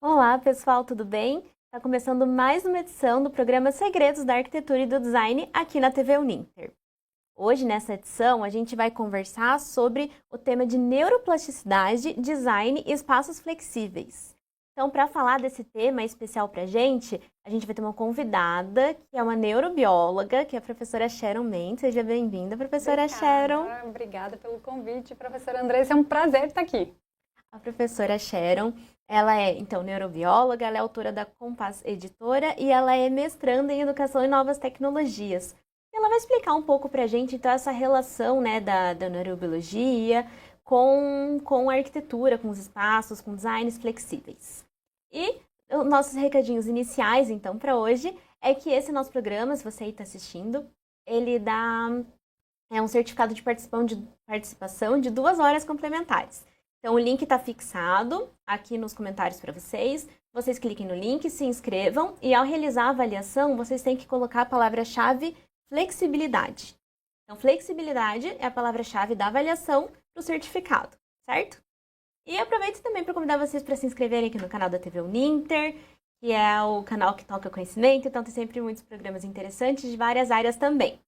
Olá, pessoal, tudo bem? Está começando mais uma edição do programa Segredos da Arquitetura e do Design aqui na TV Uninter. Hoje, nessa edição, a gente vai conversar sobre o tema de neuroplasticidade, design e espaços flexíveis. Então, para falar desse tema especial para a gente vai ter uma convidada, que é uma neurobióloga, que é a professora Sharon Mendes. Seja bem-vinda, professora Sharon. Obrigada pelo convite, professora Andressa. É um prazer estar aqui. A professora Sharon, ela é, então, neurobióloga, ela é autora da Compass Editora e ela é mestranda em Educação e Novas Tecnologias. Ela vai explicar um pouco para a gente, então, essa relação, né, da neurobiologia com a arquitetura, com os espaços, com designs flexíveis. E os nossos recadinhos iniciais, então, para hoje, é que esse nosso programa, se você aí está assistindo, ele dá um certificado de participação de 2 horas complementares. Então, o link está fixado aqui nos comentários para vocês. Vocês cliquem no link, se inscrevam e, ao realizar a avaliação, vocês têm que colocar a palavra-chave flexibilidade. Então, flexibilidade é a palavra-chave da avaliação para o certificado, certo? E aproveito também para convidar vocês para se inscreverem aqui no canal da TV Uninter, que é o canal que toca conhecimento, então tem sempre muitos programas interessantes de várias áreas também.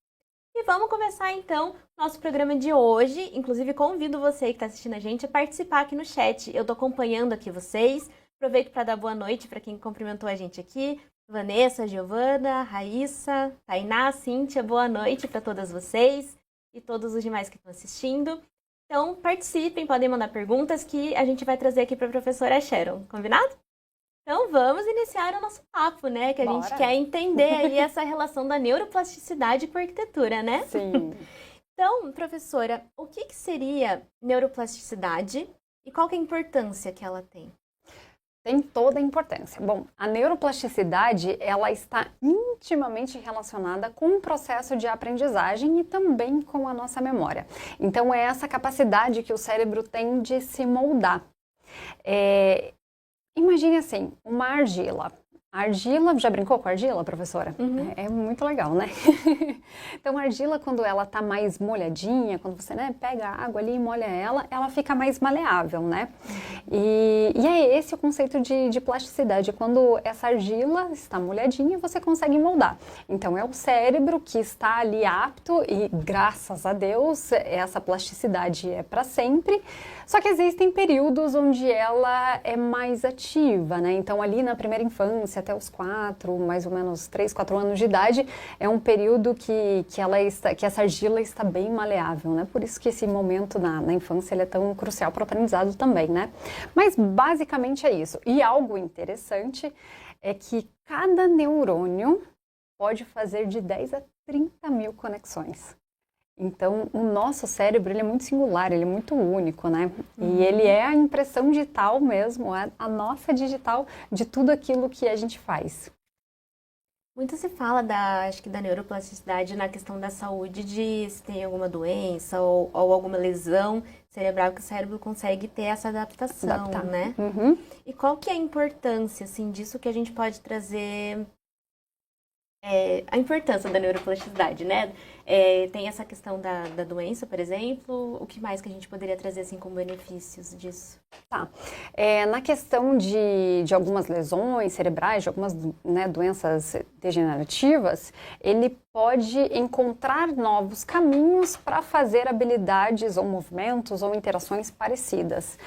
E vamos começar, então, nosso programa de hoje. Inclusive, convido você que está assistindo a gente a participar aqui no chat. Eu estou acompanhando aqui vocês. Aproveito para dar boa noite para quem cumprimentou a gente aqui. Vanessa, Giovana, Raíssa, Tainá, Cíntia, boa noite para todas vocês e todos os demais que estão assistindo. Então, participem, podem mandar perguntas que a gente vai trazer aqui para a professora Sharon. Combinado? Então, vamos iniciar o nosso papo, né? Que a gente quer entender aí essa relação da neuroplasticidade com a arquitetura, né? Sim. Então, professora, o que seria neuroplasticidade e qual que é a importância que ela tem? Tem toda a importância. Bom, a neuroplasticidade, ela está intimamente relacionada com o processo de aprendizagem e também com a nossa memória. Então, é essa capacidade que o cérebro tem de se moldar. Imagine assim, uma argila. A argila, já brincou com a argila, professora? Uhum. É muito legal, né? Então, a argila, quando ela tá mais molhadinha, quando você, né, pega a água ali e molha ela fica mais maleável, né? E é esse o conceito de plasticidade, quando essa argila está molhadinha, você consegue moldar. Então, é o cérebro que está ali apto e, graças a Deus, essa plasticidade é para sempre. Só que existem períodos onde ela é mais ativa, né? Então, ali na primeira infância, até os 4, mais ou menos 3, 4 anos de idade, é um período que essa argila está bem maleável, né? Por isso que esse momento na infância ele é tão crucial para o aprendizado também, né? Mas basicamente é isso. E algo interessante é que cada neurônio pode fazer de 10 a 30 mil conexões. Então, o nosso cérebro ele é muito singular, ele é muito único, né? E ele é a impressão digital mesmo, a nossa digital de tudo aquilo que a gente faz. Muito se fala acho que da neuroplasticidade na questão da saúde, de se tem alguma doença ou alguma lesão cerebral que o cérebro consegue ter essa adaptação, né? Uhum. E qual que é a importância, assim, disso que a gente pode trazer... a importância da neuroplasticidade, né? Tem essa questão da doença, por exemplo. O que mais que a gente poderia trazer assim como benefícios disso? Tá. Na questão de algumas lesões cerebrais, de algumas, né, doenças degenerativas, ele pode encontrar novos caminhos para fazer habilidades ou movimentos ou interações parecidas.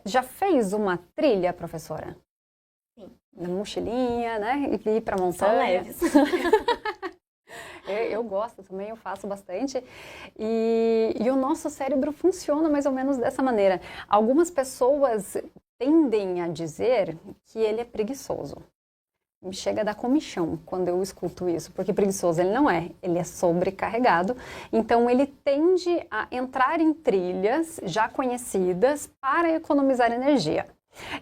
Já fez uma trilha, professora? Na mochilinha, né? E ir pra montanha. São leves. Eu gosto também, eu faço bastante. E o nosso cérebro funciona mais ou menos dessa maneira. Algumas pessoas tendem a dizer que ele é preguiçoso. Me chega a dar comichão quando eu escuto isso, porque preguiçoso ele não é, ele é sobrecarregado. Então ele tende a entrar em trilhas já conhecidas para economizar energia.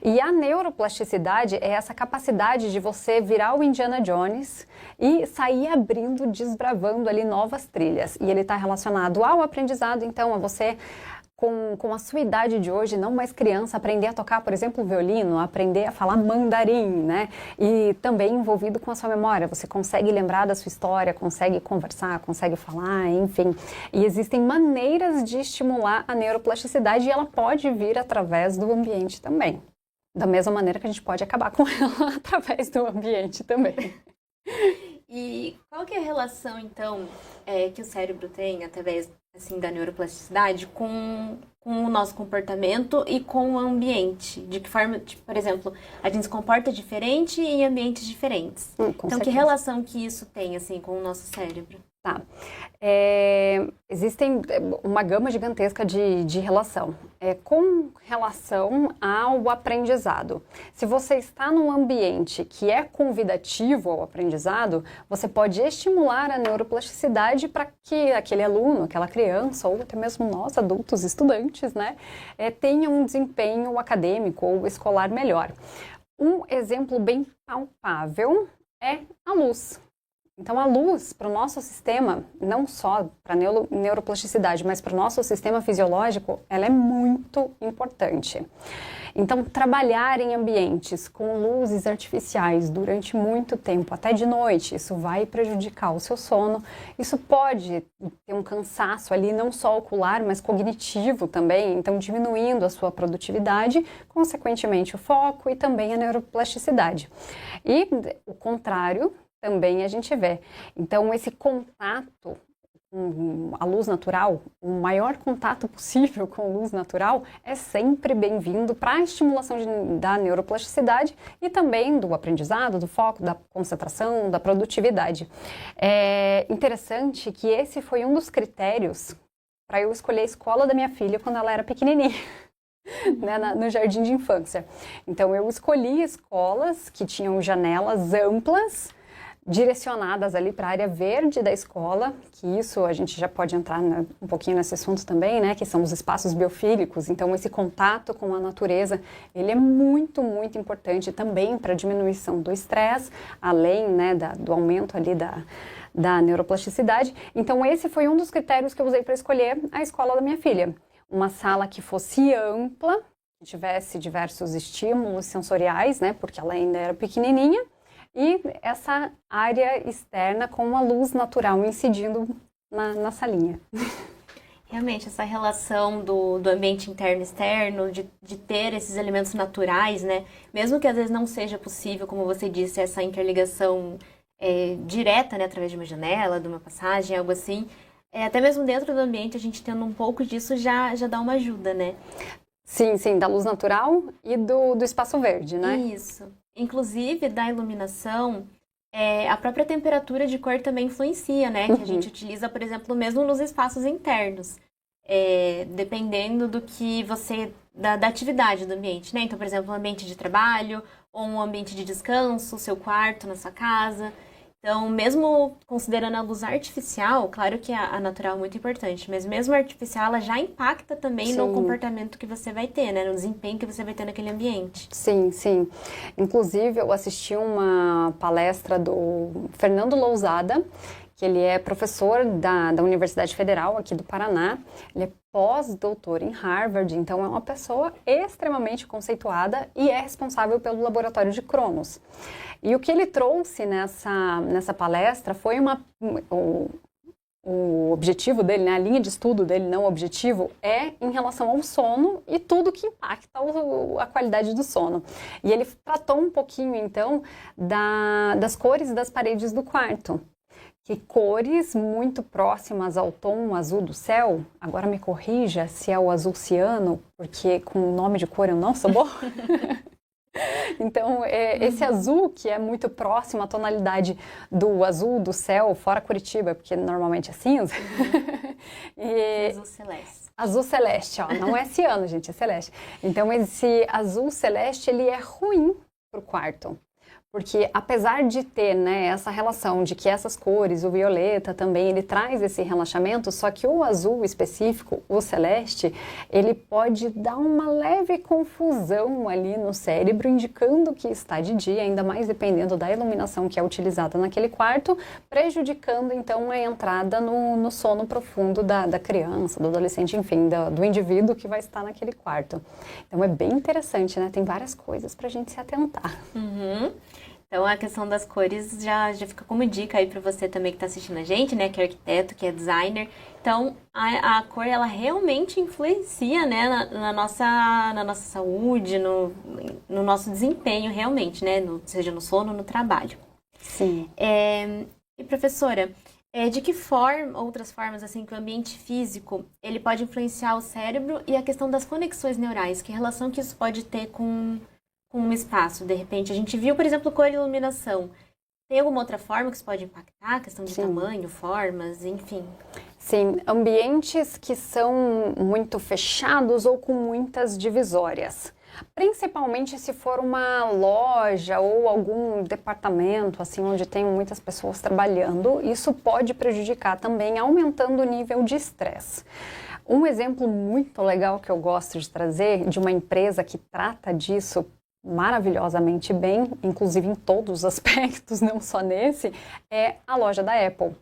E a neuroplasticidade é essa capacidade de você virar o Indiana Jones e sair abrindo, desbravando ali novas trilhas. E ele está relacionado ao aprendizado, então, a você com a sua idade de hoje, não mais criança, aprender a tocar, por exemplo, violino, aprender a falar mandarim, né? E também envolvido com a sua memória. Você consegue lembrar da sua história, consegue conversar, consegue falar, enfim. E existem maneiras de estimular a neuroplasticidade e ela pode vir através do ambiente também. Da mesma maneira que a gente pode acabar com ela através do ambiente também. E qual que é a relação, então, que o cérebro tem, através assim, da neuroplasticidade, com o nosso comportamento e com o ambiente? De que forma, tipo, por exemplo, a gente se comporta diferente em ambientes diferentes. Então, certeza. que relação que isso tem, assim, com o nosso cérebro? Tá. Existem uma gama gigantesca de relação. Com relação ao aprendizado. Se você está num ambiente que é convidativo ao aprendizado, você pode estimular a neuroplasticidade para que aquele aluno, aquela criança, ou até mesmo nós, adultos, estudantes, né, tenham um desempenho acadêmico ou escolar melhor. Um exemplo bem palpável é a luz. Então, a luz, para o nosso sistema, não só para a neuroplasticidade, mas para o nosso sistema fisiológico, ela é muito importante. Então, trabalhar em ambientes com luzes artificiais durante muito tempo, até de noite, isso vai prejudicar o seu sono. Isso pode ter um cansaço ali, não só ocular, mas cognitivo também, então diminuindo a sua produtividade, consequentemente o foco e também a neuroplasticidade. E o contrário também a gente vê. Então, esse contato com a luz natural, o maior contato possível com a luz natural é sempre bem-vindo para a estimulação da neuroplasticidade e também do aprendizado, do foco, da concentração, da produtividade. É interessante que esse foi um dos critérios para eu escolher a escola da minha filha quando ela era pequenininha. Né, no jardim de infância. Então, eu escolhi escolas que tinham janelas amplas, direcionadas ali para a área verde da escola, que isso a gente já pode entrar um pouquinho nesse assunto também, né, que são os espaços biofílicos. Então, esse contato com a natureza, ele é muito, muito importante também para a diminuição do estresse, além, né, do aumento ali da neuroplasticidade. Então, esse foi um dos critérios que eu usei para escolher a escola da minha filha. Uma sala que fosse ampla, que tivesse diversos estímulos sensoriais, né, porque ela ainda era pequenininha, e essa área externa com uma luz natural incidindo na salinha. Realmente, essa relação do ambiente interno e externo, de ter esses elementos naturais, né? Mesmo que às vezes não seja possível, como você disse, essa interligação direta, né? Através de uma janela, de uma passagem, algo assim. Até mesmo dentro do ambiente, a gente tendo um pouco disso já dá uma ajuda, né? Sim, sim, da luz natural e do espaço verde, né? Isso. Inclusive, da iluminação, a própria temperatura de cor também influencia, né? Que a gente utiliza, por exemplo, mesmo nos espaços internos. Dependendo do que você... Da atividade do ambiente, né? Então, por exemplo, um ambiente de trabalho, ou um ambiente de descanso, seu quarto na sua casa. Então, mesmo considerando a luz artificial, claro que a natural é muito importante, mas mesmo a artificial, ela já impacta também no comportamento que você vai ter, né? No desempenho que você vai ter naquele ambiente. Sim, sim. Inclusive, eu assisti uma palestra do Fernando Lousada, que ele é professor da Universidade Federal aqui do Paraná. Ele é pós-doutor em Harvard, então é uma pessoa extremamente conceituada e é responsável pelo laboratório de Cronos. E o que ele trouxe nessa palestra foi o objetivo dele, né, a linha de estudo dele, não o objetivo, é em relação ao sono e tudo que impacta a qualidade do sono. E ele tratou um pouquinho, então, das cores das paredes do quarto. Que cores muito próximas ao tom azul do céu, agora me corrija se é o azul ciano, porque com o nome de cor eu não sou boa. Então, esse azul que é muito próximo à tonalidade do azul do céu, fora Curitiba, porque normalmente é cinza. Azul celeste. Azul celeste, ó, não é ciano, gente, é celeste. Então, esse azul celeste, ele é ruim para o quarto. Porque apesar de ter, né, essa relação de que essas cores, o violeta também, ele traz esse relaxamento, só que o azul específico, o celeste, ele pode dar uma leve confusão ali no cérebro, indicando que está de dia, ainda mais dependendo da iluminação que é utilizada naquele quarto, prejudicando então a entrada no sono profundo da criança, do adolescente, enfim, do indivíduo que vai estar naquele quarto. Então é bem interessante, né? Tem várias coisas pra gente se atentar. Uhum. Então, a questão das cores já fica como dica aí para você também que está assistindo a gente, né? Que é arquiteto, que é designer. Então, a cor, ela realmente influencia, né? Na nossa saúde, no nosso desempenho, realmente, né? Seja no sono, no trabalho. Sim. E, professora, de que forma, outras formas, assim, que o ambiente físico, ele pode influenciar o cérebro e a questão das conexões neurais? Que relação que isso pode ter com um espaço, de repente? A gente viu, por exemplo, cor e iluminação. Tem alguma outra forma que isso pode impactar? Questão de Sim. tamanho, formas, enfim. Sim, ambientes que são muito fechados ou com muitas divisórias. Principalmente se for uma loja ou algum departamento, assim, onde tem muitas pessoas trabalhando, isso pode prejudicar também, aumentando o nível de estresse. Um exemplo muito legal que eu gosto de trazer, de uma empresa que trata disso maravilhosamente bem, inclusive em todos os aspectos, não só nesse, é a loja da Apple.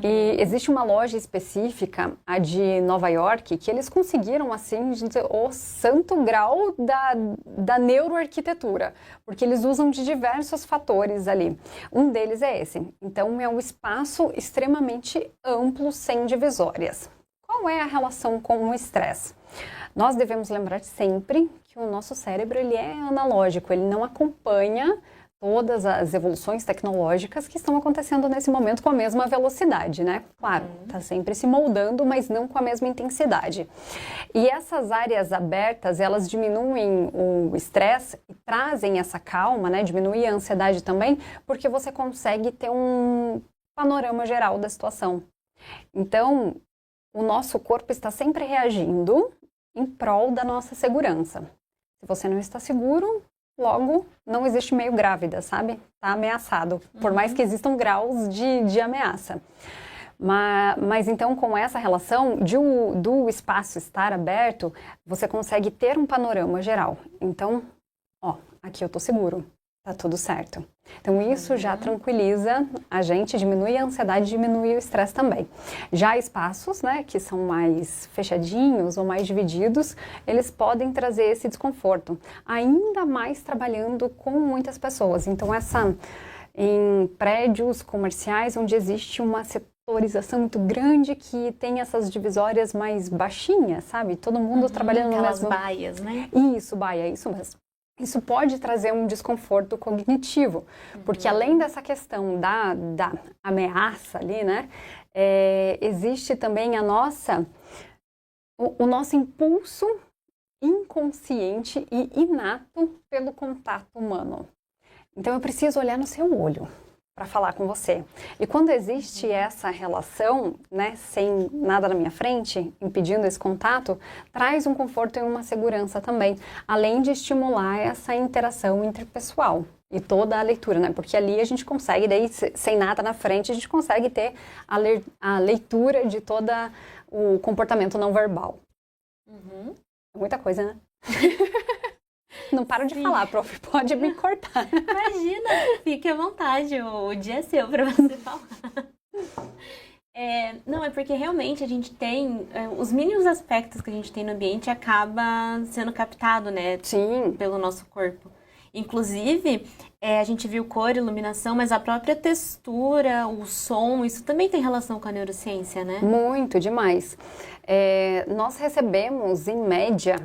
E existe uma loja específica, a de Nova York, que eles conseguiram, assim, o santo grau da neuroarquitetura, porque eles usam de diversos fatores ali. Um deles é esse. Então, é um espaço extremamente amplo, sem divisórias. Qual é a relação com o estresse? Nós devemos lembrar sempre que o nosso cérebro ele é analógico, ele não acompanha todas as evoluções tecnológicas que estão acontecendo nesse momento com a mesma velocidade, né? Claro, está sempre se moldando, mas não com a mesma intensidade. E essas áreas abertas, elas diminuem o estresse e trazem essa calma, né? Diminui a ansiedade também, porque você consegue ter um panorama geral da situação. Então, o nosso corpo está sempre reagindo em prol da nossa segurança. Se você não está seguro, logo não existe meio grávida, sabe? Está ameaçado, por mais que existam graus de ameaça. Mas então, com essa relação do espaço estar aberto, você consegue ter um panorama geral. Então, ó, aqui eu tô seguro, tá tudo certo. Então, isso já tranquiliza a gente, diminui a ansiedade, diminui o estresse também. Já espaços, né, que são mais fechadinhos ou mais divididos, eles podem trazer esse desconforto. Ainda mais trabalhando com muitas pessoas. Então, em prédios comerciais onde existe uma setorização muito grande que tem essas divisórias mais baixinhas, sabe? Todo mundo trabalhando no Aquelas mesmo... baias, né? Isso, baia, isso mesmo. Isso pode trazer um desconforto cognitivo, porque além dessa questão da ameaça ali, né, existe também o nosso impulso inconsciente e inato pelo contato humano. Então eu preciso olhar no seu olho para falar com você. E quando existe essa relação, né, sem nada na minha frente, impedindo esse contato, traz um conforto e uma segurança também, além de estimular essa interação interpessoal e toda a leitura, né? Porque ali a gente consegue, daí sem nada na frente, a gente consegue ter a leitura de todo o comportamento não verbal. Muita coisa, né? Não paro de falar, prof. Pode me cortar. Imagina, fique à vontade, o dia é seu para você falar. Não, é porque realmente a gente tem, os mínimos aspectos que a gente tem no ambiente acaba sendo captado, né? Sim. Pelo nosso corpo. Inclusive, a gente viu cor, iluminação, mas a própria textura, o som, isso também tem relação com a neurociência, né? Muito, demais. Nós recebemos, em média,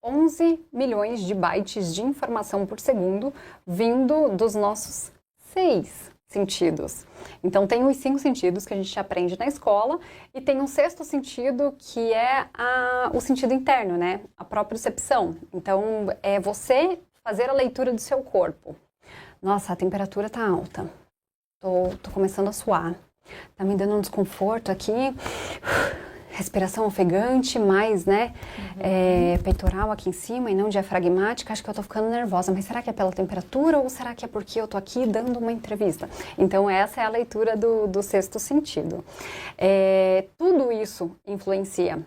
11 milhões de bytes de informação por segundo vindo dos nossos 6 sentidos. Então, tem os 5 sentidos que a gente aprende na escola e tem um sexto sentido que é o sentido interno, né? A propriocepção. Então, é você fazer a leitura do seu corpo. Nossa, a temperatura tá alta. Tô começando a suar. Tá me dando um desconforto aqui. respiração ofegante, mais, né, peitoral aqui em cima e não diafragmática, acho que eu tô ficando nervosa, mas será que é pela temperatura ou será que é porque eu tô aqui dando uma entrevista? Então, essa é a leitura do sexto sentido. Tudo isso influencia.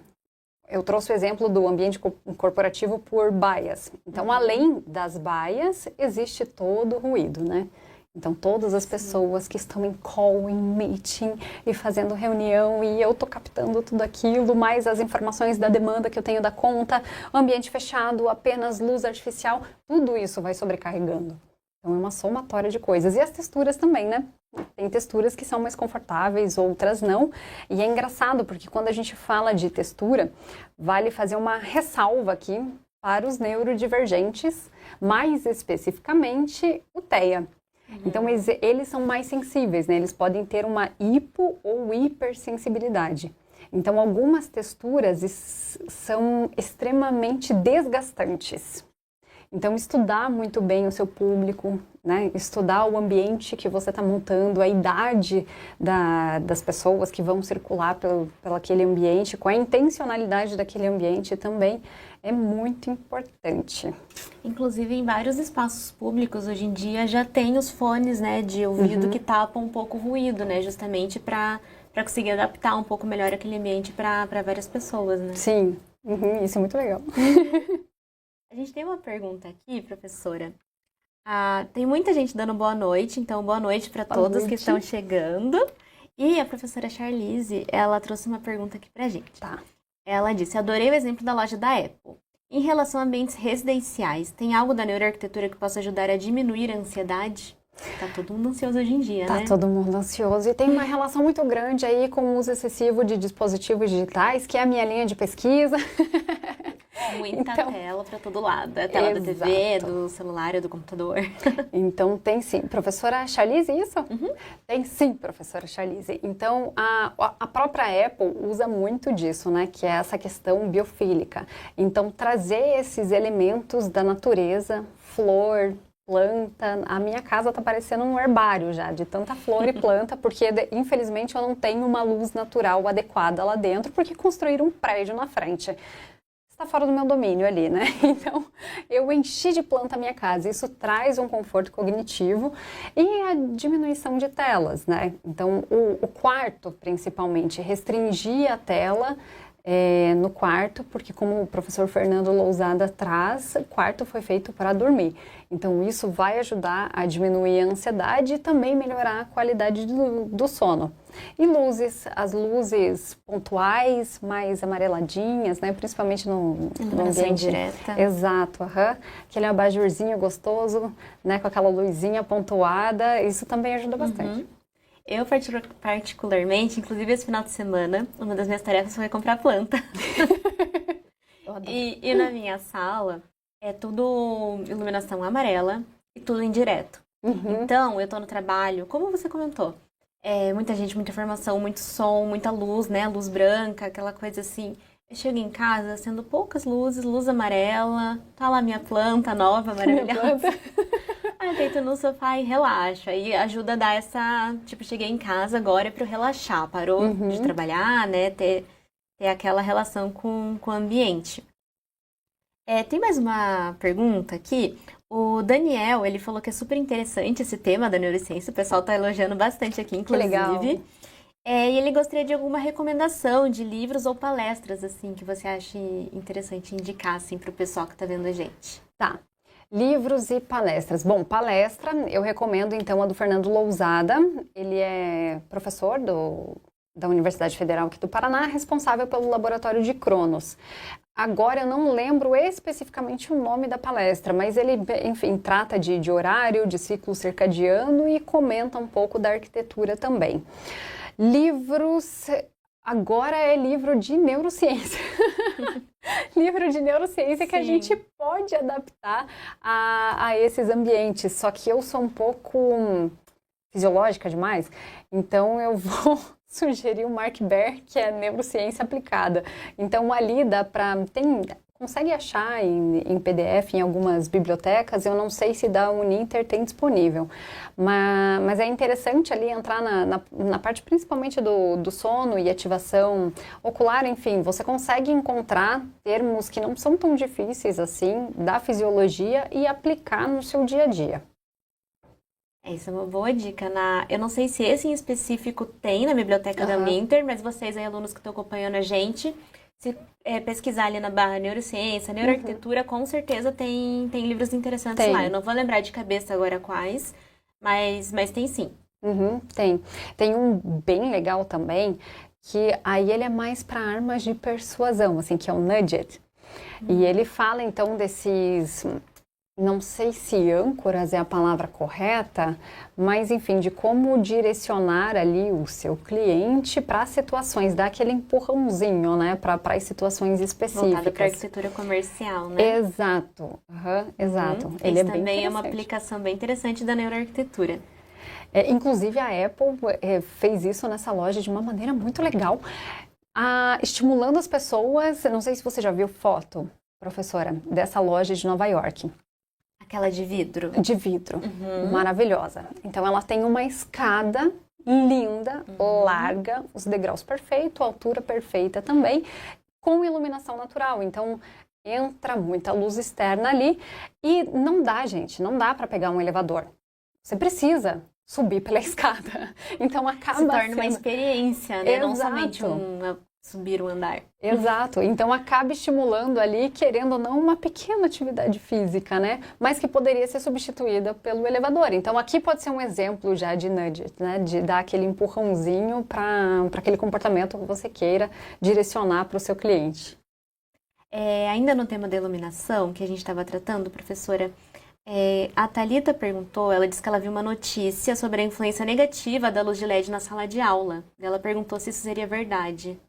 Eu trouxe o exemplo do ambiente corporativo por baias. Então, além das baias, existe todo o ruído, né? Então, todas as pessoas que estão em call, em meeting e fazendo reunião e eu tô captando tudo aquilo, mais as informações da demanda que eu tenho da conta, ambiente fechado, apenas luz artificial, tudo isso vai sobrecarregando. Então, é uma somatória de coisas. E as texturas também, né? Tem texturas que são mais confortáveis, outras não. E é engraçado, porque quando a gente fala de textura, vale fazer uma ressalva aqui para os neurodivergentes, mais especificamente o TEA. Então, eles são mais sensíveis, né? Eles podem ter uma hipo ou hipersensibilidade. Então, algumas texturas são extremamente desgastantes. Então, estudar muito bem o seu público, né? Estudar o ambiente que você está montando, a idade das pessoas que vão circular pelo aquele ambiente, com a intencionalidade daquele ambiente também é muito importante. Inclusive, em vários espaços públicos, hoje em dia, já tem os fones, né, de ouvido que tapam um pouco o ruído, né? Justamente para conseguir adaptar um pouco melhor aquele ambiente para várias pessoas, né? Sim, isso é muito legal. A gente tem uma pergunta aqui, professora. Tem muita gente dando boa noite, então boa noite para todos que estão chegando. E a professora Charlize, ela trouxe uma pergunta aqui pra gente. Tá. Ela disse, adorei o exemplo da loja da Apple. Em relação a ambientes residenciais, tem algo da neuroarquitetura que possa ajudar a diminuir a ansiedade? Tá todo mundo ansioso hoje em dia, né? Tá todo mundo ansioso e tem uma relação muito grande aí com o uso excessivo de dispositivos digitais, que é a minha linha de pesquisa. Muita tela para todo lado. A tela da TV, do celular, do computador. Então, tem sim. Professora Charlize, isso? Tem sim, professora Charlize. Então, a própria Apple usa muito disso, né? Que é essa questão biofílica. Então, trazer esses elementos da natureza, flor, planta. A minha casa tá parecendo um herbário já, de tanta flor e planta, porque infelizmente eu não tenho uma luz natural adequada lá dentro, porque construíram um prédio na frente. Está fora do meu domínio ali, né? Então, eu enchi de planta a minha casa. Isso traz um conforto cognitivo e a diminuição de telas, né? Então, o quarto, principalmente, restringir a tela no quarto, porque como o professor Fernando Lousada traz, o quarto foi feito para dormir. Então, isso vai ajudar a diminuir a ansiedade e também melhorar a qualidade do sono. E luzes, as luzes pontuais, mais amareladinhas, né? Principalmente no ambiente direta. Exato, aquele abajurzinho gostoso, né? Com aquela luzinha pontuada, isso também ajuda bastante. Eu, particularmente, inclusive esse final de semana, uma das minhas tarefas foi comprar planta. E na minha sala é tudo iluminação amarela e tudo indireto. Então, eu tô no trabalho, como você comentou, muita gente, muita informação, muito som, muita luz, né? Luz branca, aquela coisa assim. Eu chego em casa, sendo poucas luzes, luz amarela, tá lá minha planta nova, maravilhosa. Aí eu deito no sofá e relaxo. Aí ajuda a dar essa... Tipo, cheguei em casa agora é pra eu relaxar. Parou de trabalhar, né? Ter aquela relação com o ambiente. Tem mais uma pergunta aqui. O Daniel, ele falou que é super interessante esse tema da neurociência. O pessoal tá elogiando bastante aqui, inclusive. Que legal. E ele gostaria de alguma recomendação de livros ou palestras, assim, que você ache interessante indicar, assim, pro pessoal que tá vendo a gente. Tá. Livros e palestras. Bom, palestra, eu recomendo então a do Fernando Lousada. Ele é professor da Universidade Federal aqui do Paraná, responsável pelo laboratório de Cronos. Agora eu não lembro especificamente o nome da palestra, mas ele, enfim, trata de horário, de ciclo circadiano e comenta um pouco da arquitetura também. Livros... Agora é livro de neurociência. Livro de neurociência que a gente pode adaptar a esses ambientes. Só que eu sou um pouco fisiológica demais, então eu vou sugerir o Mark Baer, que é neurociência aplicada. Então ali dá para... consegue achar em PDF em algumas bibliotecas, eu não sei se da Uninter tem disponível, mas é interessante ali entrar na parte principalmente do sono e ativação ocular, enfim, você consegue encontrar termos que não são tão difíceis assim da fisiologia e aplicar no seu dia a dia. Essa é uma boa dica. Eu não sei se esse em específico tem na biblioteca da Uninter, mas vocês aí, alunos que estão acompanhando a gente, se pesquisar ali na barra neurociência, neuroarquitetura, com certeza tem livros interessantes lá. Eu não vou lembrar de cabeça agora quais, mas tem sim. Tem. Tem um bem legal também, que aí ele é mais para armas de persuasão, assim, que é o Nudget. E ele fala então desses, não sei se âncoras é a palavra correta, mas enfim, de como direcionar ali o seu cliente para situações, dar aquele empurrãozinho, né, para as situações específicas. Voltado para a arquitetura comercial, né? Exato, exato. Ele também bem é uma aplicação bem interessante da neuroarquitetura. Inclusive a Apple fez isso nessa loja de uma maneira muito legal, estimulando as pessoas. Não sei se você já viu foto, professora, dessa loja de Nova York. Aquela de vidro? De vidro, maravilhosa. Então ela tem uma escada linda, larga, os degraus perfeitos, a altura perfeita também, com iluminação natural. Então entra muita luz externa ali e não dá, gente, não dá para pegar um elevador. Você precisa subir pela escada. Então acaba se torna uma experiência, né? Não somente subir o andar. Exato. Então acaba estimulando ali, querendo ou não, uma pequena atividade física, né? Mas que poderia ser substituída pelo elevador. Então aqui pode ser um exemplo já de nudge, né? De dar aquele empurrãozinho para aquele comportamento que você queira direcionar para o seu cliente. Ainda no tema da iluminação que a gente estava tratando, professora, a Thalita perguntou, ela disse que ela viu uma notícia sobre a influência negativa da luz de LED na sala de aula. Ela perguntou se isso seria verdade.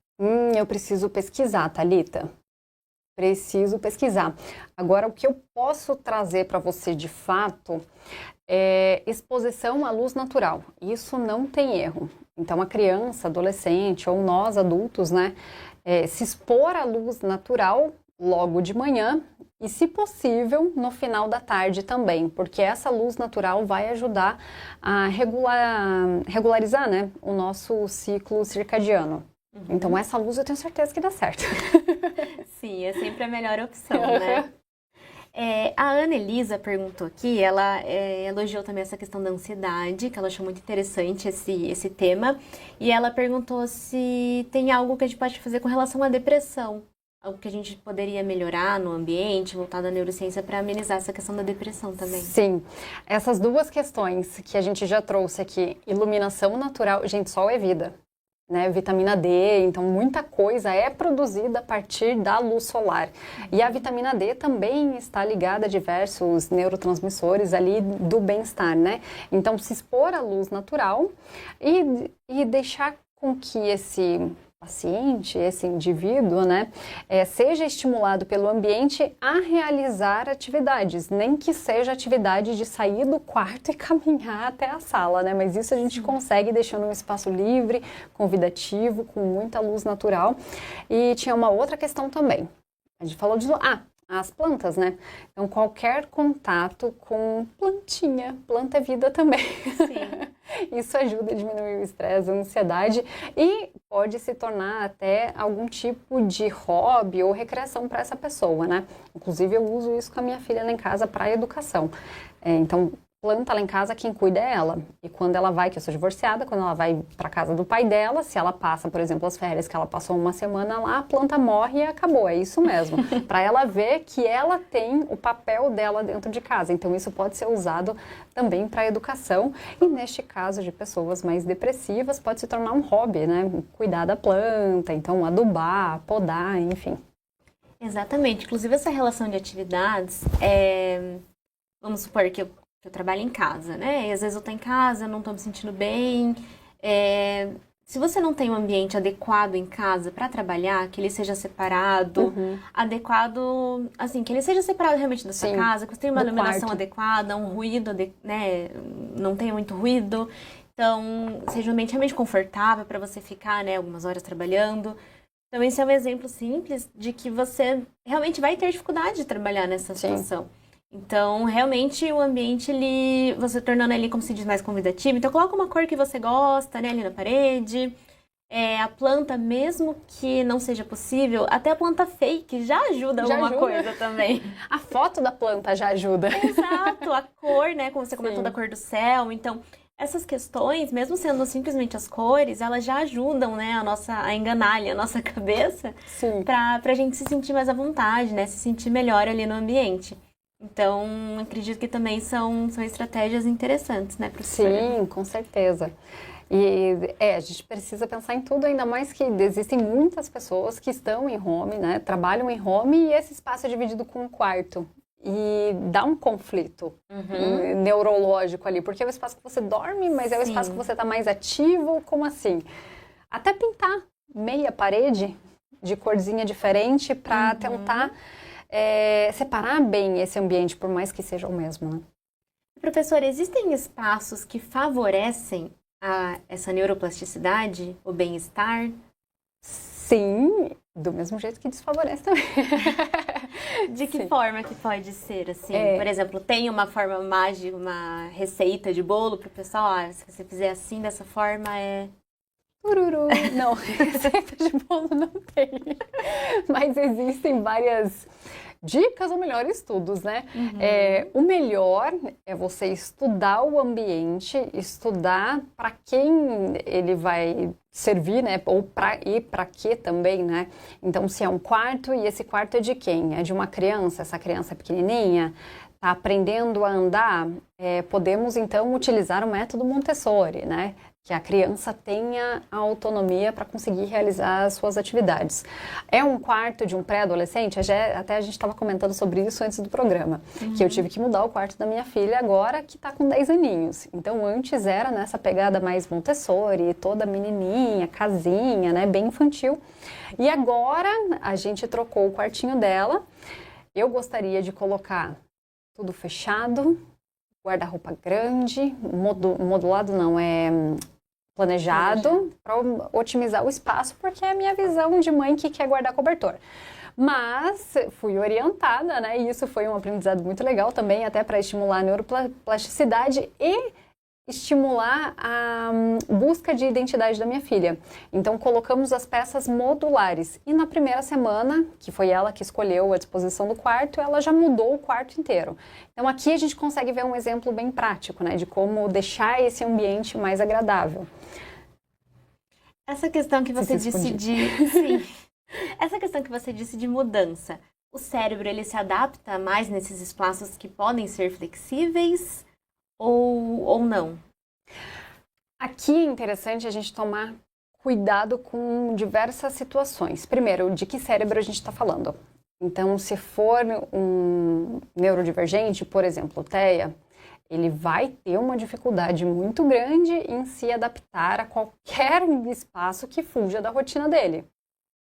Eu preciso pesquisar, Thalita. Preciso pesquisar. Agora, o que eu posso trazer para você de fato é exposição à luz natural. Isso não tem erro. Então, a criança, adolescente ou nós adultos, né, se expor à luz natural logo de manhã e, se possível, no final da tarde também, porque essa luz natural vai ajudar a regularizar, né, o nosso ciclo circadiano. Então, essa luz eu tenho certeza que dá certo. Sim, é sempre a melhor opção, né? A Ana Elisa perguntou aqui, ela elogiou também essa questão da ansiedade, que ela achou muito interessante esse tema, e ela perguntou se tem algo que a gente pode fazer com relação à depressão, algo que a gente poderia melhorar no ambiente, voltado à neurociência, para amenizar essa questão da depressão também. Sim, essas duas questões que a gente já trouxe aqui, iluminação natural, gente, sol é vida. Né, vitamina D, então muita coisa é produzida a partir da luz solar. E a vitamina D também está ligada a diversos neurotransmissores ali do bem-estar, né? Então, se expor à luz natural e deixar com que esse paciente, esse indivíduo, né, seja estimulado pelo ambiente a realizar atividades, nem que seja atividade de sair do quarto e caminhar até a sala, né, mas isso a gente consegue deixando um espaço livre, convidativo, com muita luz natural. E tinha uma outra questão também, a gente falou de as plantas, né? Então, qualquer contato com plantinha, planta é vida também. Sim. Isso ajuda a diminuir o estresse, a ansiedade e pode se tornar até algum tipo de hobby ou recreação para essa pessoa, né? Inclusive, eu uso isso com a minha filha lá em casa para educação. Então, planta lá em casa, quem cuida é ela. E quando ela vai, que eu sou divorciada, quando ela vai para casa do pai dela, se ela passa, por exemplo, as férias, que ela passou uma semana lá, a planta morre e acabou, é isso mesmo. Para ela ver que ela tem o papel dela dentro de casa. Então, isso pode ser usado também para a educação. E neste caso de pessoas mais depressivas, pode se tornar um hobby, né? Cuidar da planta, então adubar, podar, enfim. Exatamente. Inclusive, essa relação de atividades, vamos supor que eu trabalho em casa, né? E às vezes eu tô em casa, não tô me sentindo bem. Se você não tem um ambiente adequado em casa para trabalhar, que ele seja separado, adequado, assim, que ele seja separado realmente da sua casa, que você tenha uma iluminação adequada, um ruído, né? Não tenha muito ruído. Então, seja um ambiente realmente confortável para você ficar, né, algumas horas trabalhando. Então, esse é um exemplo simples de que você realmente vai ter dificuldade de trabalhar nessa situação. Então, realmente, o ambiente, você tornando ele, como se diz, mais convidativo. Então, coloca uma cor que você gosta, né, ali na parede. A planta, mesmo que não seja possível, até a planta fake já ajuda alguma coisa também. A foto da planta já ajuda. Exato, a cor, né, como você comentou, da cor do céu. Então, essas questões, mesmo sendo simplesmente as cores, elas já ajudam, né, a enganar ali a nossa cabeça pra gente se sentir mais à vontade, né, se sentir melhor ali no ambiente. Então, acredito que também são estratégias interessantes, né, professora? Sim, com certeza. E a gente precisa pensar em tudo, ainda mais que existem muitas pessoas que estão em home, né, trabalham em home e esse espaço é dividido com um quarto. E dá um conflito neurológico ali, porque é o espaço que você dorme, mas é o espaço que você está mais ativo, como assim? Até pintar meia parede de corzinha diferente para tentar separar bem esse ambiente, por mais que seja o mesmo, né? Professora, existem espaços que favorecem essa neuroplasticidade, o bem-estar? Sim, do mesmo jeito que desfavorece também. De que forma que pode ser, assim? Por exemplo, tem uma forma mágica, uma receita de bolo para o pessoal? Se você fizer assim, dessa forma, Tururu. Não, receita de bolo não tem. Mas existem várias dicas ou melhor, estudos, né? O melhor é você estudar o ambiente, estudar para quem ele vai servir, né? Ou para quê também, né? Então, se é um quarto, e esse quarto é de quem? É de uma criança, essa criança é pequenininha, está aprendendo a andar, podemos então utilizar o método Montessori, né? Que a criança tenha a autonomia para conseguir realizar as suas atividades. É um quarto de um pré-adolescente? Até a gente estava comentando sobre isso antes do programa, que eu tive que mudar o quarto da minha filha agora que está com 10 aninhos. Então antes era nessa pegada mais Montessori, toda menininha, casinha, né, bem infantil. E agora a gente trocou o quartinho dela. Eu gostaria de colocar tudo fechado, guarda-roupa grande, modulado não, planejado, para otimizar o espaço, porque é a minha visão de mãe que quer guardar cobertor. Mas fui orientada, né, e isso foi um aprendizado muito legal também, até para estimular a neuroplasticidade e estimular a busca de identidade da minha filha. Então, colocamos as peças modulares. E na primeira semana, que foi ela que escolheu a disposição do quarto, ela já mudou o quarto inteiro. Então, aqui a gente consegue ver um exemplo bem prático, né, de como deixar esse ambiente mais agradável. Essa questão que você disse essa questão que você disse de mudança. O cérebro, ele se adapta mais nesses espaços que podem ser flexíveis? Ou não? Aqui é interessante a gente tomar cuidado com diversas situações. Primeiro, de que cérebro a gente está falando? Então, se for um neurodivergente, por exemplo, o TEA, ele vai ter uma dificuldade muito grande em se adaptar a qualquer espaço que fuja da rotina dele.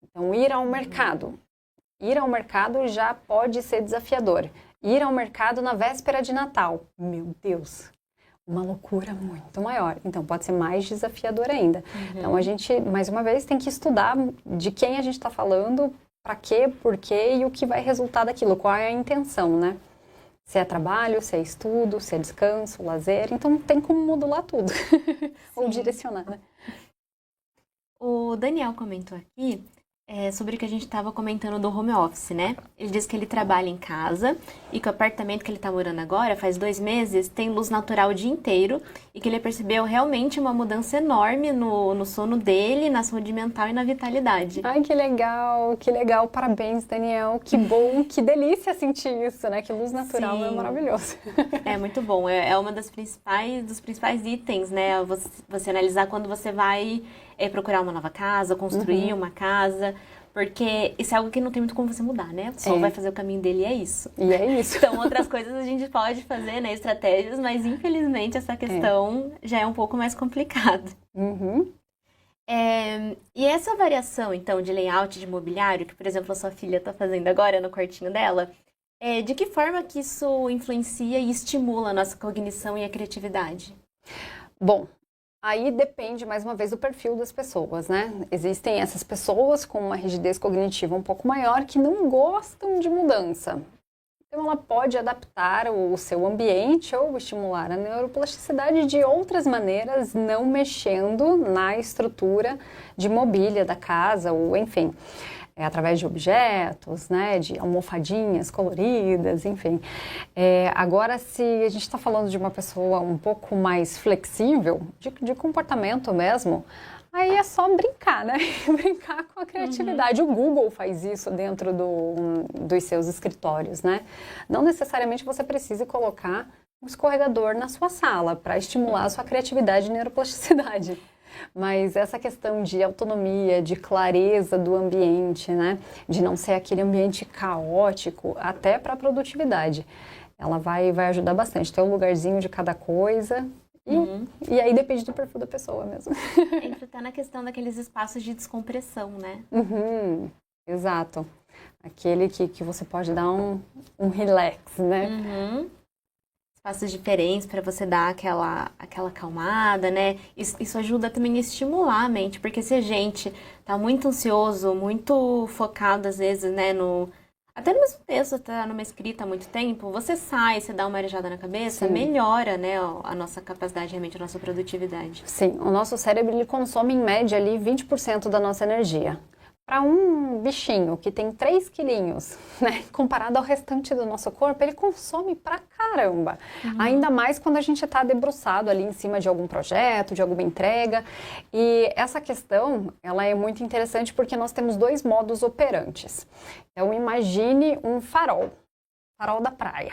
Então, ir ao mercado já pode ser desafiador. Ir ao mercado na véspera de Natal, meu Deus, uma loucura muito maior. Então, pode ser mais desafiador ainda. Então, a gente, mais uma vez, tem que estudar de quem a gente está falando, para quê, por quê e o que vai resultar daquilo, qual é a intenção, né? Se é trabalho, se é estudo, se é descanso, lazer. Então, tem como modular tudo. Ou direcionar, né? O Daniel comentou aqui sobre o que a gente estava comentando do home office, né? Ele disse que ele trabalha em casa e que o apartamento que ele está morando agora, faz 2 meses, tem luz natural o dia inteiro e que ele percebeu realmente uma mudança enorme no sono dele, na saúde mental e na vitalidade. Ai, que legal. Parabéns, Daniel. Que bom, que delícia sentir isso, né? Que luz natural é maravilhoso. É muito bom. É uma dos principais itens, né? Você analisar quando você vai procurar uma nova casa, construir uma casa, porque isso é algo que não tem muito como você mudar, né? O sol vai fazer o caminho dele e é isso. E é isso. Então, outras coisas a gente pode fazer, né? Estratégias, mas infelizmente essa questão já é um pouco mais complicada. E essa variação, então, de layout de mobiliário, que, por exemplo, a sua filha está fazendo agora no quartinho dela, de que forma que isso influencia e estimula a nossa cognição e a criatividade? Bom, Aí depende, mais uma vez, do perfil das pessoas, né? Existem essas pessoas com uma rigidez cognitiva um pouco maior que não gostam de mudança. Então, ela pode adaptar o seu ambiente ou estimular a neuroplasticidade de outras maneiras, não mexendo na estrutura de mobília da casa, ou enfim, através de objetos, né, de almofadinhas coloridas, enfim. Agora, se a gente está falando de uma pessoa um pouco mais flexível, de comportamento mesmo, aí é só brincar, né? Brincar com a criatividade. O Google faz isso dentro dos seus escritórios, né? Não necessariamente você precise colocar um escorregador na sua sala para estimular a sua criatividade e neuroplasticidade. Mas essa questão de autonomia, de clareza do ambiente, né? De não ser aquele ambiente caótico, até para a produtividade. Ela vai ajudar bastante. Tem um lugarzinho de cada coisa. E aí depende do perfil da pessoa mesmo. Entra até na questão daqueles espaços de descompressão, né? Exato. Aquele que você pode dar um relax, né? Espaços diferentes para você dar aquela acalmada, né? Isso ajuda também a estimular a mente, porque se a gente tá muito ansioso, muito focado às vezes, né, até no mesmo texto, tá numa escrita há muito tempo, você sai, você dá uma arejada na cabeça, Sim. melhora, né, a nossa capacidade, realmente, a nossa produtividade. Sim, o nosso cérebro ele consome em média ali 20% da nossa energia. Para um bichinho que tem 3 quilinhos, né, comparado ao restante do nosso corpo, ele consome pra caramba. Ainda mais quando a gente está debruçado ali em cima de algum projeto, de alguma entrega. E essa questão, ela é muito interessante porque nós temos 2 modos operantes. Então, imagine um farol da praia.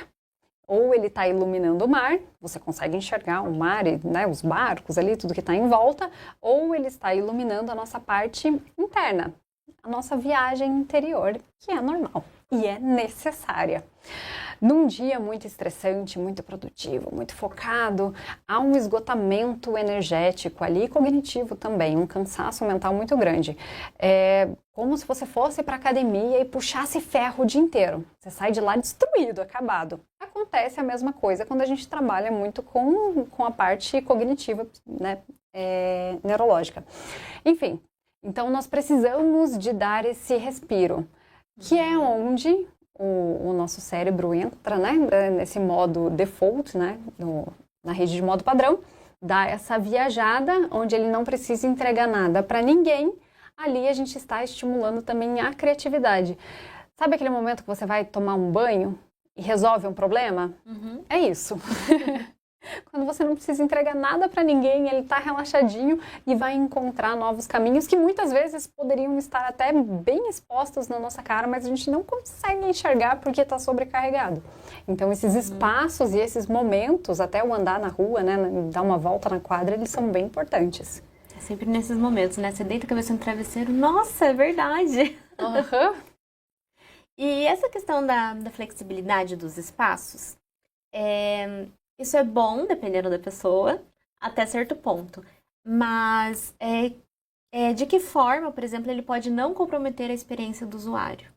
Ou ele está iluminando o mar, você consegue enxergar o mar, e, né, os barcos ali, tudo que está em volta, ou ele está iluminando a nossa parte interna, a nossa viagem interior, que é normal e é necessária. Num dia muito estressante, muito produtivo, muito focado, há um esgotamento energético ali, cognitivo também, um cansaço mental muito grande. É como se você fosse para a academia e puxasse ferro o dia inteiro. Você sai de lá destruído, acabado. Acontece a mesma coisa quando a gente trabalha muito com a parte cognitiva, né, neurológica. Enfim, então nós precisamos de dar esse respiro, que é onde o nosso cérebro entra, né, nesse modo default, né, na rede de modo padrão, dá essa viajada onde ele não precisa entregar nada para ninguém. Ali a gente está estimulando também a criatividade. Sabe aquele momento que você vai tomar um banho e resolve um problema? É isso. Quando você não precisa entregar nada para ninguém, ele está relaxadinho e vai encontrar novos caminhos que muitas vezes poderiam estar até bem expostos na nossa cara, mas a gente não consegue enxergar porque está sobrecarregado. Então, esses espaços e esses momentos, até o andar na rua, né, dar uma volta na quadra, eles são bem importantes. É sempre nesses momentos, né? Você deita a cabeça no travesseiro, nossa, é verdade! E essa questão da flexibilidade dos espaços, isso é bom, dependendo da pessoa, até certo ponto. Mas de que forma, por exemplo, ele pode não comprometer a experiência do usuário?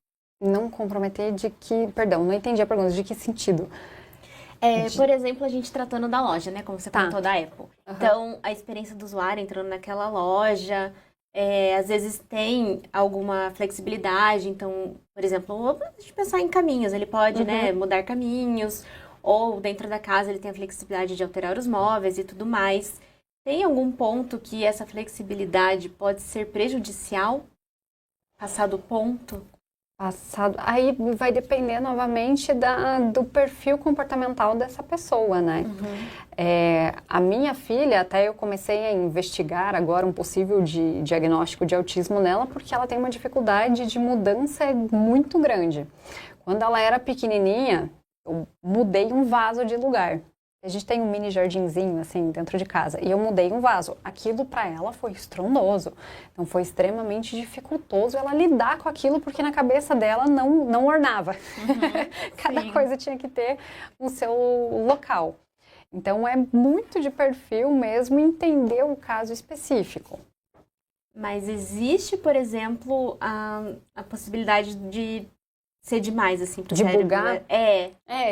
Não comprometer de que... Perdão, não entendi a pergunta. De que sentido? Por exemplo, a gente tratando da loja, né? Como você comentou da Apple. Então, a experiência do usuário entrando naquela loja, às vezes tem alguma flexibilidade. Então, por exemplo, a gente pensar em caminhos. Ele pode, né, mudar caminhos. Ou dentro da casa ele tem a flexibilidade de alterar os móveis e tudo mais. Tem algum ponto que essa flexibilidade pode ser prejudicial? Passado o ponto? Aí vai depender novamente do perfil comportamental dessa pessoa, né? A minha filha, até eu comecei a investigar agora um possível diagnóstico de autismo nela, porque ela tem uma dificuldade de mudança muito grande. Quando ela era pequenininha, eu mudei um vaso de lugar. A gente tem um mini jardinzinho, assim, dentro de casa. E eu mudei um vaso. Aquilo, para ela, foi estrondoso. Então, foi extremamente dificultoso ela lidar com aquilo, porque na cabeça dela não ornava. Cada coisa tinha que ter o seu local. Então, é muito de perfil mesmo entender o caso específico. Mas existe, por exemplo, a possibilidade de ser demais, assim, pro cérebro. Bugar?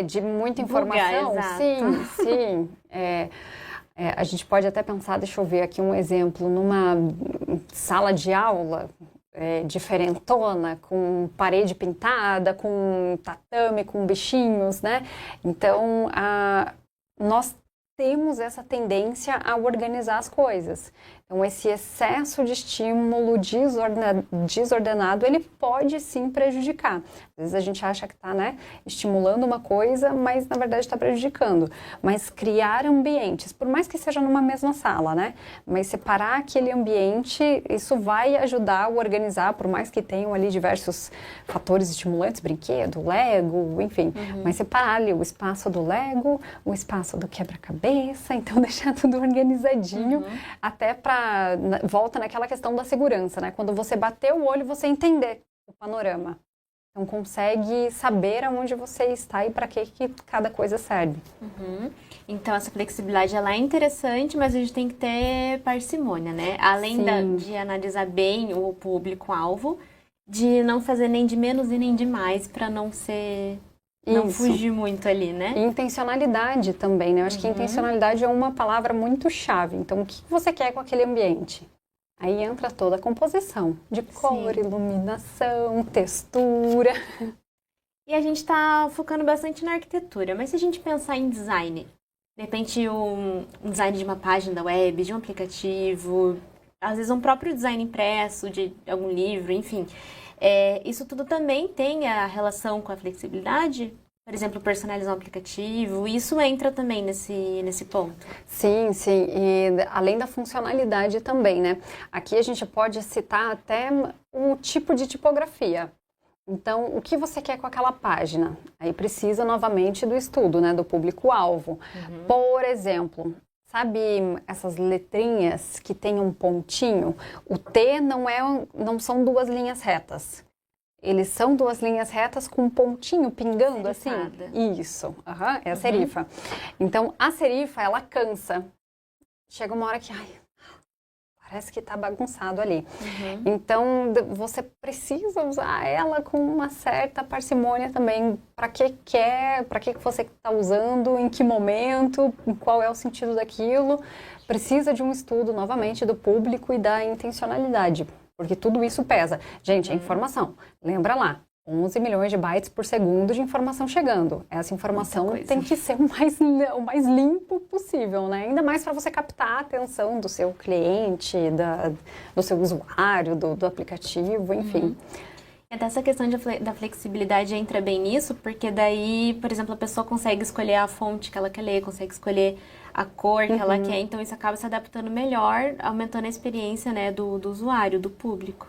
De muita informação? Bugar, sim. A gente pode até pensar, deixa eu ver aqui um exemplo, numa sala de aula diferentona, com parede pintada, com tatame, com bichinhos, né? Então, nós temos essa tendência a organizar as coisas. Então, esse excesso de estímulo desordenado, ele pode sim prejudicar. Às vezes a gente acha que está, né, estimulando uma coisa, mas na verdade está prejudicando. Mas criar ambientes, por mais que seja numa mesma sala, né, mas separar aquele ambiente, isso vai ajudar a organizar, por mais que tenham ali diversos fatores estimulantes, brinquedo, Lego, enfim, mas separar ali o espaço do Lego, o espaço do quebra-cabeça, então deixar tudo organizadinho, até para volta naquela questão da segurança, né? Quando você bater o olho, você entender o panorama. Então, consegue saber aonde você está e para que cada coisa serve. Então, essa flexibilidade, ela é interessante, mas a gente tem que ter parcimônia, né? Além de analisar bem o público-alvo, de não fazer nem de menos e nem de mais, para não ser... Não fugir muito ali, né? E intencionalidade também, né? Eu acho que intencionalidade é uma palavra muito chave. Então, o que você quer com aquele ambiente? Aí entra toda a composição de cor, iluminação, textura. E a gente está focando bastante na arquitetura, mas se a gente pensar em design, de repente um design de uma página web, de um aplicativo, às vezes um próprio design impresso de algum livro, enfim... isso tudo também tem a relação com a flexibilidade? Por exemplo, personalizar um aplicativo, isso entra também nesse ponto? Sim, sim. E além da funcionalidade também, né? Aqui a gente pode citar até o tipo de tipografia. Então, o que você quer com aquela página? Aí precisa novamente do estudo, né? Do público-alvo. Por exemplo... Sabe essas letrinhas que tem um pontinho? O T não são duas linhas retas. Eles são duas linhas retas com um pontinho pingando assim. Isso, é a serifa. Então, a serifa, ela cansa. Chega uma hora que, parece que tá bagunçado ali. Então, você precisa usar ela com uma certa parcimônia também. Para que você está usando, em que momento, qual é o sentido daquilo. Precisa de um estudo, novamente, do público e da intencionalidade. Porque tudo isso pesa. Gente, é informação. Lembra lá. 11 milhões de bytes por segundo de informação chegando. Essa informação tem que ser o mais limpo possível, né? Ainda mais para você captar a atenção do seu cliente, do seu usuário, do aplicativo, enfim. Até essa questão da flexibilidade entra bem nisso, porque daí, por exemplo, a pessoa consegue escolher a fonte que ela quer ler, consegue escolher a cor que ela quer, então isso acaba se adaptando melhor, aumentando a experiência, né, do usuário, do público.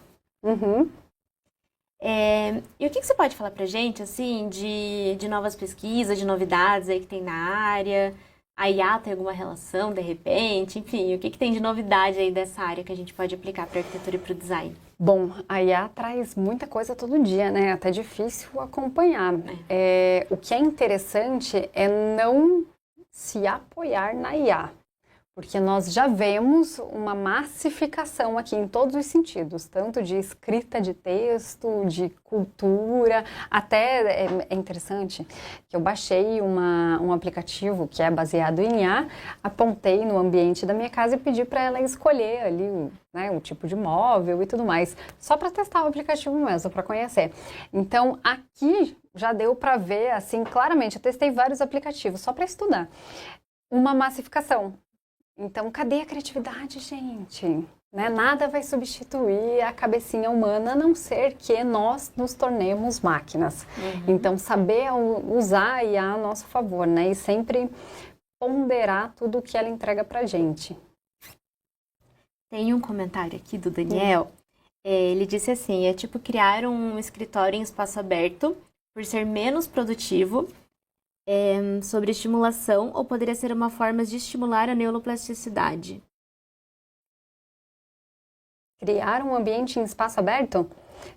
E o que você pode falar pra gente, assim, de novas pesquisas, de novidades aí que tem na área? A IA tem alguma relação, de repente? Enfim, o que tem de novidade aí dessa área que a gente pode aplicar para arquitetura e para o design? Bom, a IA traz muita coisa todo dia, né? Até difícil acompanhar. O que é interessante é não se apoiar na IA. Porque nós já vemos uma massificação aqui em todos os sentidos, tanto de escrita de texto, de cultura, até é interessante que eu baixei um aplicativo que é baseado em IA, apontei no ambiente da minha casa e pedi para ela escolher ali, né, o tipo de móvel e tudo mais, só para testar o aplicativo mesmo, para conhecer. Então, aqui já deu para ver, assim, claramente, eu testei vários aplicativos só para estudar, uma massificação. Então, cadê a criatividade, gente? Né? Nada vai substituir a cabecinha humana, a não ser que nós nos tornemos máquinas. Então, saber usar a IA a nosso favor, né? E sempre ponderar tudo o que ela entrega pra gente. Tem um comentário aqui do Daniel. Ele disse assim, é tipo criar um escritório em espaço aberto por ser menos produtivo, sobre estimulação, ou poderia ser uma forma de estimular a neuroplasticidade? Criar um ambiente em espaço aberto?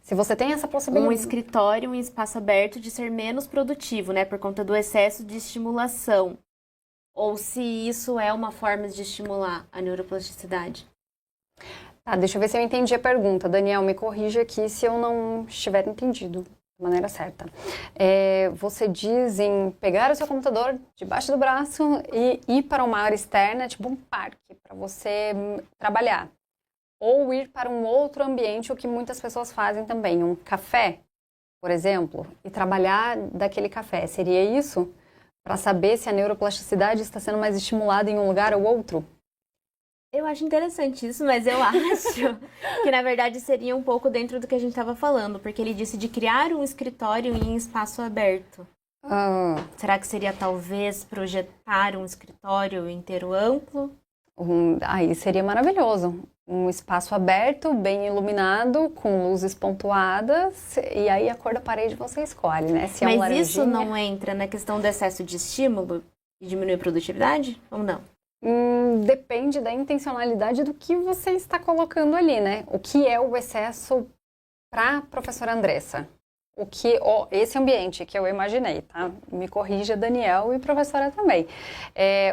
Se você tem essa possibilidade... Um escritório em espaço aberto de ser menos produtivo, né? Por conta do excesso de estimulação. Ou se isso é uma forma de estimular a neuroplasticidade. Tá, deixa eu ver se eu entendi a pergunta. Daniel, me corrija aqui se eu não estiver entendido. da maneira certa. Você diz em pegar o seu computador debaixo do braço e ir para uma área externa, tipo um parque, para você trabalhar. Ou ir para um outro ambiente, o que muitas pessoas fazem também, um café, por exemplo, e trabalhar daquele café. Seria isso? Para saber se a neuroplasticidade está sendo mais estimulada em um lugar ou outro? Eu acho interessante isso, mas eu acho que na verdade seria um pouco dentro do que a gente estava falando, porque ele disse de criar um escritório em espaço aberto. Será que seria talvez projetar um escritório inteiro amplo? Aí seria maravilhoso. Um espaço aberto, bem iluminado, com luzes pontuadas, e aí a cor da parede você escolhe, né? Se é um Mas isso laranjinha. não entra na questão do excesso de estímulo e diminui a produtividade? Ou não? Depende da intencionalidade do que você está colocando ali, né? O que é o excesso para a professora Andressa? Esse ambiente que eu imaginei, tá? Me corrija, Daniel, e professora também.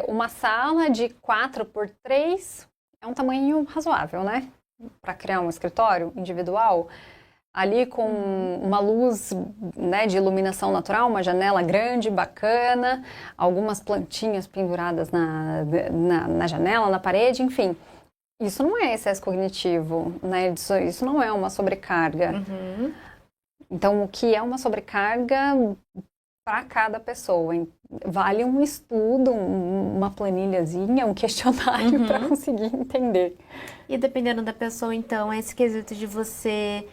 Uma sala de 4x3 é um tamanho razoável, né? Para criar um escritório individual, ali com uma luz, né, de iluminação natural, uma janela grande, bacana, algumas plantinhas penduradas na janela, na parede, enfim. Isso não é excesso cognitivo, né? Isso não é uma sobrecarga. Então, o que é uma sobrecarga para cada pessoa? Vale um estudo, uma planilhazinha, um questionário para conseguir entender. E dependendo da pessoa, então, esse quesito de você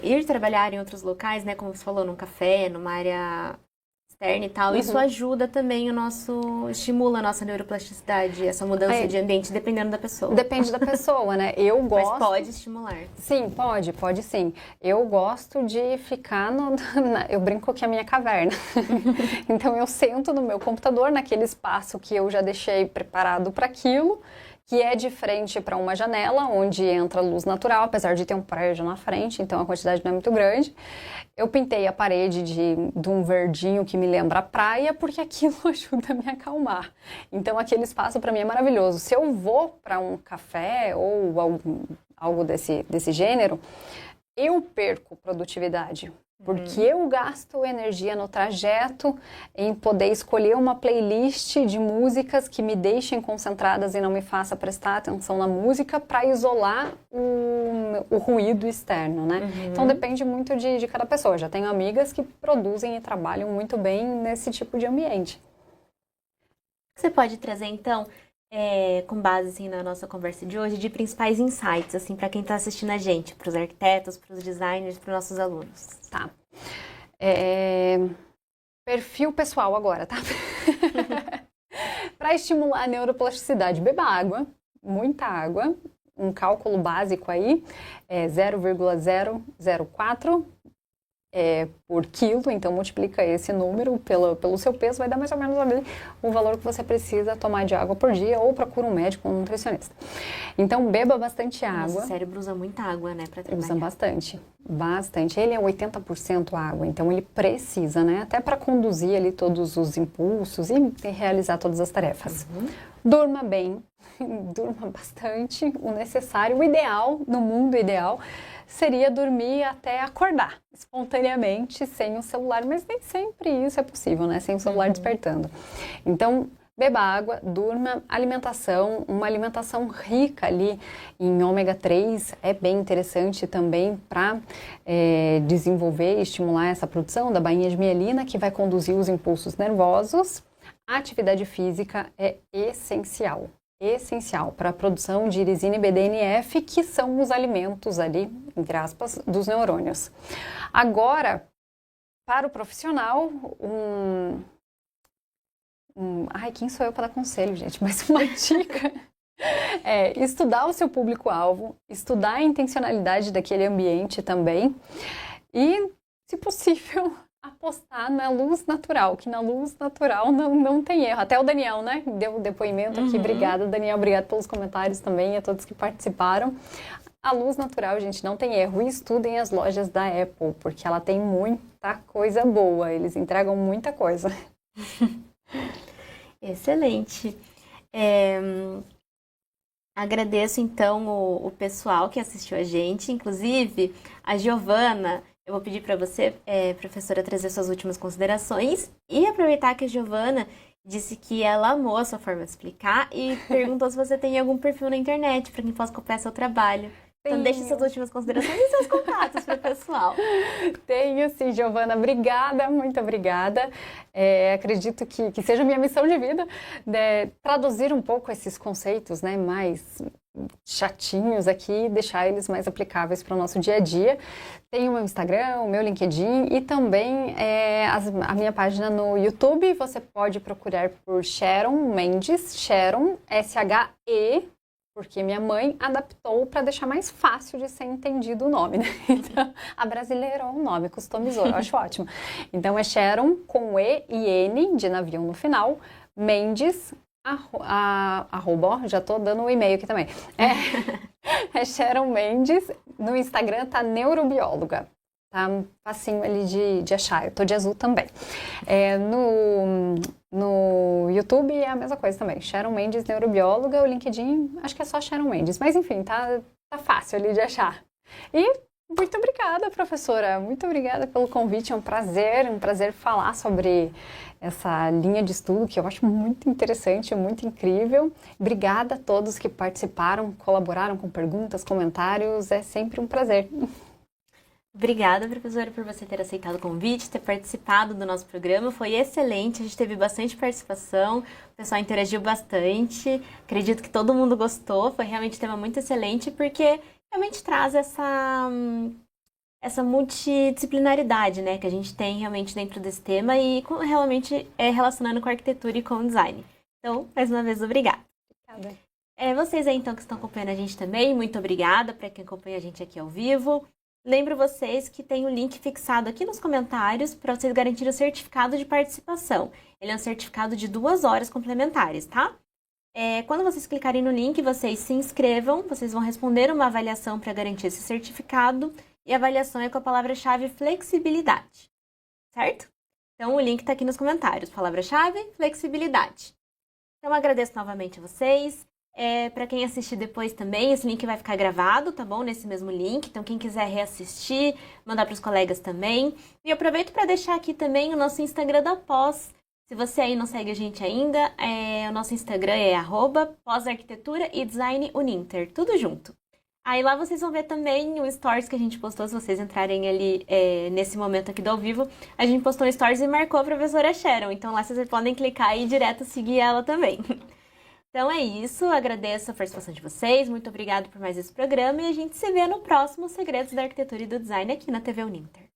ir trabalhar em outros locais, né? Como você falou, num café, numa área externa e tal, isso ajuda também estimula a nossa neuroplasticidade, essa mudança de ambiente, dependendo da pessoa. Depende da pessoa, né? Eu gosto... Mas pode estimular. Sim, pode sim. Eu gosto de ficar eu brinco que é a minha caverna. Então eu sento no meu computador, naquele espaço que eu já deixei preparado para aquilo, que é de frente para uma janela, onde entra luz natural, apesar de ter um prédio na frente, então a quantidade não é muito grande. Eu pintei a parede de um verdinho que me lembra a praia, porque aquilo ajuda a me acalmar. Então aquele espaço para mim é maravilhoso. Se eu vou para um café ou algo desse gênero, eu perco produtividade. Porque eu gasto energia no trajeto em poder escolher uma playlist de músicas que me deixem concentradas e não me faça prestar atenção na música para isolar o ruído externo, né? Então depende muito de cada pessoa. Já tenho amigas que produzem e trabalham muito bem nesse tipo de ambiente. Você pode trazer, então, com base assim, na nossa conversa de hoje, de principais insights, assim, para quem está assistindo a gente, para os arquitetos, para os designers, para os nossos alunos. Tá. Perfil pessoal agora, tá? Para estimular a neuroplasticidade, beba água, muita água. Um cálculo básico aí é 0,004 por quilo, então multiplica esse número pelo seu peso, vai dar mais ou menos ali o valor que você precisa tomar de água por dia, ou procura um médico, um nutricionista. Então beba bastante água. Nosso cérebro usa muita água, né, para trabalhar. Usa bastante. Ele é 80% água, então ele precisa, né, até para conduzir ali todos os impulsos e realizar todas as tarefas. Durma bem, durma bastante, o necessário, o ideal, no mundo ideal, seria dormir até acordar, espontaneamente, sem o celular, mas nem sempre isso é possível, né, sem o celular despertando. Então, beba água, durma, alimentação, uma alimentação rica ali em ômega 3 é bem interessante também para desenvolver e estimular essa produção da bainha de mielina, que vai conduzir os impulsos nervosos. A atividade física é essencial para a produção de irisina e BDNF, que são os alimentos ali, entre aspas, dos neurônios. Agora, para o profissional, quem sou eu para dar conselho, gente? Mas uma dica é estudar o seu público-alvo, estudar a intencionalidade daquele ambiente também e, se possível, apostar na luz natural, que na luz natural não tem erro. Até o Daniel, né, deu um depoimento aqui. Obrigada, Daniel. Obrigada pelos comentários também, a todos que participaram. A luz natural, gente, não tem erro. E estudem as lojas da Apple, porque ela tem muita coisa boa. Eles entregam muita coisa. Excelente. Agradeço, então, o pessoal que assistiu a gente. Inclusive, a Giovana... eu vou pedir para você, professora, trazer suas últimas considerações e aproveitar que a Giovana disse que ela amou a sua forma de explicar e perguntou se você tem algum perfil na internet para quem possa acompanhar seu trabalho. Então, deixe suas últimas considerações e seus contatos para o pessoal. Tenho sim, Giovana. Obrigada, muito obrigada. Acredito que seja minha missão de vida, né, traduzir um pouco esses conceitos, né, mais chatinhos aqui, deixar eles mais aplicáveis para o nosso dia a dia. Tenho o meu Instagram, o meu LinkedIn e também a minha página no YouTube. Você pode procurar por Sharon Mendes, Sharon, S-H-E, porque minha mãe adaptou para deixar mais fácil de ser entendido o nome, né? Então, abrasileirou o nome, customizou, eu acho ótimo. Então, é Sharon com E e N, de navio no final, Mendes, arroba, já tô dando um e-mail aqui também. É Sharon Mendes, no Instagram tá neurobióloga. Tá facinho ali de achar. Eu tô de azul também. No YouTube é a mesma coisa também. Sharon Mendes, neurobióloga. O LinkedIn, acho que é só Sharon Mendes. Mas enfim, tá fácil ali de achar. E muito obrigada, professora. Muito obrigada pelo convite. É um prazer falar sobre essa linha de estudo que eu acho muito interessante, muito incrível. Obrigada a todos que participaram, colaboraram com perguntas, comentários. É sempre um prazer. Obrigada, professora, por você ter aceitado o convite, ter participado do nosso programa. Foi excelente, a gente teve bastante participação, o pessoal interagiu bastante. Acredito que todo mundo gostou, foi realmente um tema muito excelente, porque realmente traz essa multidisciplinaridade, né, que a gente tem realmente dentro desse tema e realmente relacionando com a arquitetura e com o design. Então, mais uma vez, obrigada. Obrigada. Vocês aí, então, que estão acompanhando a gente também, muito obrigada para quem acompanha a gente aqui ao vivo. Lembro vocês que tem o link fixado aqui nos comentários para vocês garantirem o certificado de participação. Ele é um certificado de 2 horas complementares, tá? Quando vocês clicarem no link, vocês se inscrevam, vocês vão responder uma avaliação para garantir esse certificado e a avaliação é com a palavra-chave flexibilidade, certo? Então, o link está aqui nos comentários, palavra-chave flexibilidade. Então, agradeço novamente a vocês. Para quem assistir depois também, esse link vai ficar gravado, tá bom? Nesse mesmo link. Então, quem quiser reassistir, mandar para os colegas também. E aproveito para deixar aqui também o nosso Instagram da Pós. Se você aí não segue a gente ainda, o nosso Instagram é @pós-arquitetura e design Uninter, tudo junto. Aí lá vocês vão ver também o stories que a gente postou, se vocês entrarem ali nesse momento aqui do ao vivo. A gente postou um stories e marcou a professora Sharon. Então lá vocês podem clicar e ir direto seguir ela também. Então é isso, agradeço a participação de vocês, muito obrigada por mais esse programa e a gente se vê no próximo Segredos da Arquitetura e do Design aqui na TV Uninter.